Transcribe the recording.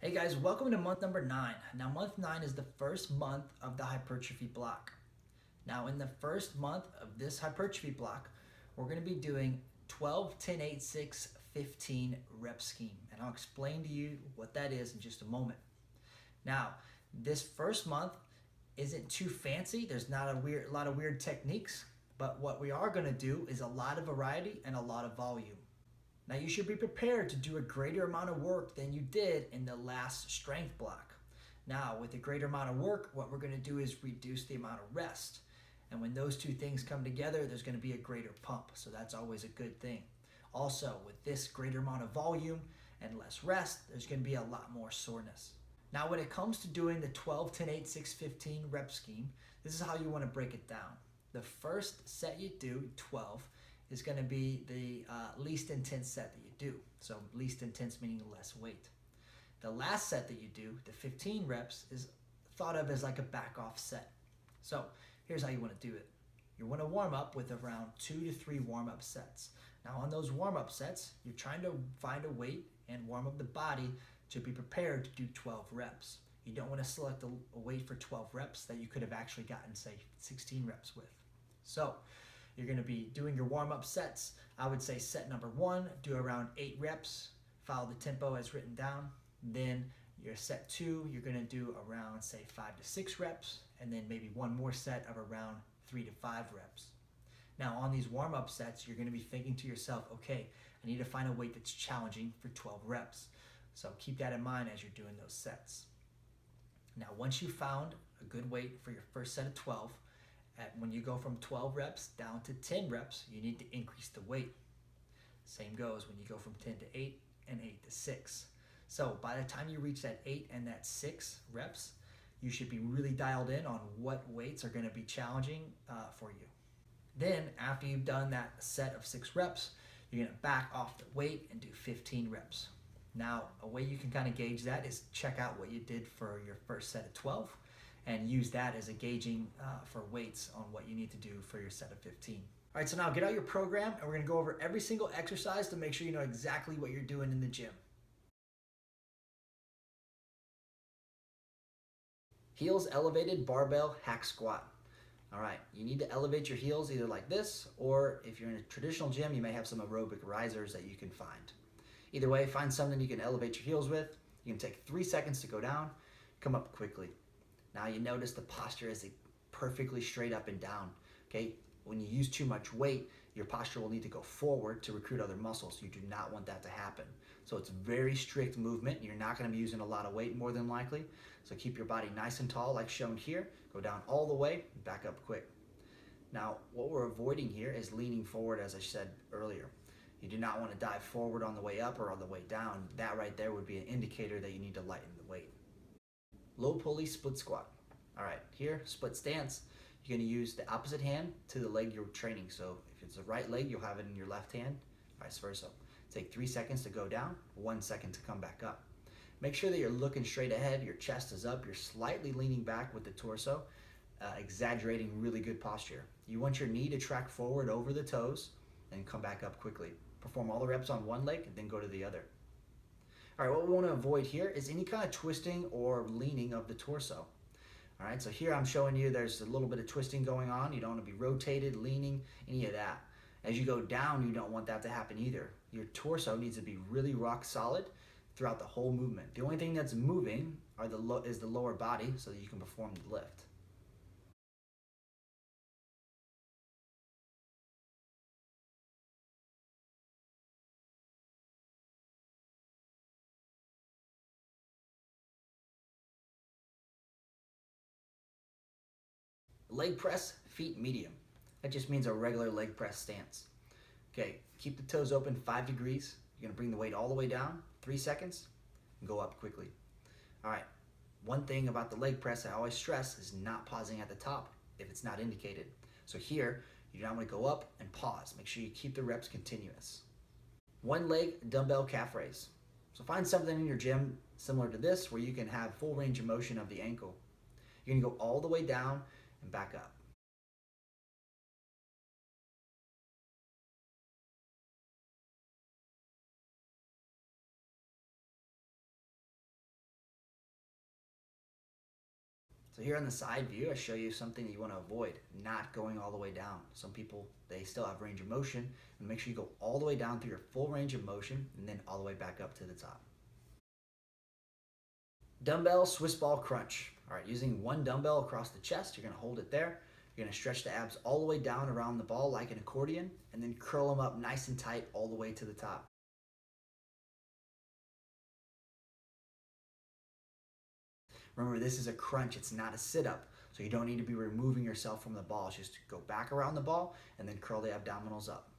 Hey guys, welcome to month number 9. Now, month 9 is the first month of the hypertrophy block. Now, in the first month of this hypertrophy block, we're going to be doing 12, 10, 8, 6, 15 rep scheme. And I'll explain to you what that is in just a moment. Now, this first month isn't too fancy. There's not a lot of weird techniques, but what we are going to do is a lot of variety and a lot of volume. Now you should be prepared to do a greater amount of work than you did in the last strength block. Now with a greater amount of work, what we're going to do is reduce the amount of rest. And when those two things come together, there's going to be a greater pump. So that's always a good thing. Also, with this greater amount of volume and less rest, there's going to be a lot more soreness. Now when it comes to doing the 12, 10, 8, 6, 15 rep scheme, this is how you want to break it down. The first set you do, 12, is going to be the least intense set that you do. So least intense meaning less weight. The last set that you do, the 15 reps, is thought of as like a back off set. So here's how you want to do it. You want to warm up with around 2 to 3 warm up sets. Now on those warm up sets, you're trying to find a weight and warm up the body to be prepared to do 12 reps. You don't want to select a weight for 12 reps that you could have actually gotten, say, 16 reps with. So you're going to be doing your warm-up sets. I would say set number 1, do around 8 reps, follow the tempo as written down. Then your set 2, you're going to do around, say, 5 to 6 reps, and then maybe one more set of around 3 to 5 reps. Now on these warm-up sets, you're going to be thinking to yourself, okay, I need to find a weight that's challenging for 12 reps. So keep that in mind as you're doing those sets. Now once you've found a good weight for your first set of 12, when you go from 12 reps down to 10 reps, you need to increase the weight. Same goes when you go from 10 to 8 and 8 to 6. So by the time you reach that 8 and that 6 reps, you should be really dialed in on what weights are going to be challenging for you. Then after you've done that set of 6 reps, you're going to back off the weight and do 15 reps. Now, a way you can kind of gauge that is check out what you did for your first set of 12 and use that as a gauging for weights on what you need to do for your set of 15. All right, so now get out your program and we're gonna go over every single exercise to make sure you know exactly what you're doing in the gym. Heels elevated barbell hack squat. All right, you need to elevate your heels either like this, or if you're in a traditional gym, you may have some aerobic risers that you can find. Either way, find something you can elevate your heels with. You can take 3 seconds to go down, come up quickly. Now you notice the posture is perfectly straight up and down, okay? When you use too much weight, your posture will need to go forward to recruit other muscles. You do not want that to happen. So it's very strict movement. You're not gonna be using a lot of weight more than likely. So keep your body nice and tall like shown here. Go down all the way, back up quick. Now, what we're avoiding here is leaning forward, as I said earlier. You do not want to dive forward on the way up or on the way down. That right there would be an indicator that you need to lighten the weight. Low pulley split squat. All right, here, split stance. You're gonna use the opposite hand to the leg you're training. So if it's the right leg, you'll have it in your left hand, vice versa. Take 3 seconds to go down, 1 second to come back up. Make sure that you're looking straight ahead, your chest is up, you're slightly leaning back with the torso, exaggerating really good posture. You want your knee to track forward over the toes and come back up quickly. Perform all the reps on one leg and then go to the other. All right, what we want to avoid here is any kind of twisting or leaning of the torso. All right, so here I'm showing you there's a little bit of twisting going on. You don't want to be rotated, leaning, any of that. As you go down, you don't want that to happen either. Your torso needs to be really rock solid throughout the whole movement. The only thing that's moving is the lower body so that you can perform the lift. Leg press, feet medium. That just means a regular leg press stance. Okay, keep the toes open 5 degrees. You're gonna bring the weight all the way down, 3 seconds, and go up quickly. All right, one thing about the leg press I always stress is not pausing at the top if it's not indicated. So here, you don't wanna go up and pause. Make sure you keep the reps continuous. One leg dumbbell calf raise. So find something in your gym similar to this where you can have full range of motion of the ankle. You're gonna go all the way down and back up. So here on the side view, I show you something that you want to avoid, not going all the way down. Some people, they still have range of motion, and make sure you go all the way down through your full range of motion and then all the way back up to the top. Dumbbell Swiss ball crunch. All right, using one dumbbell across the chest, you're gonna hold it there. You're gonna stretch the abs all the way down around the ball like an accordion, and then curl them up nice and tight all the way to the top. Remember, this is a crunch, it's not a sit-up, so you don't need to be removing yourself from the ball. It's just go back around the ball and then curl the abdominals up.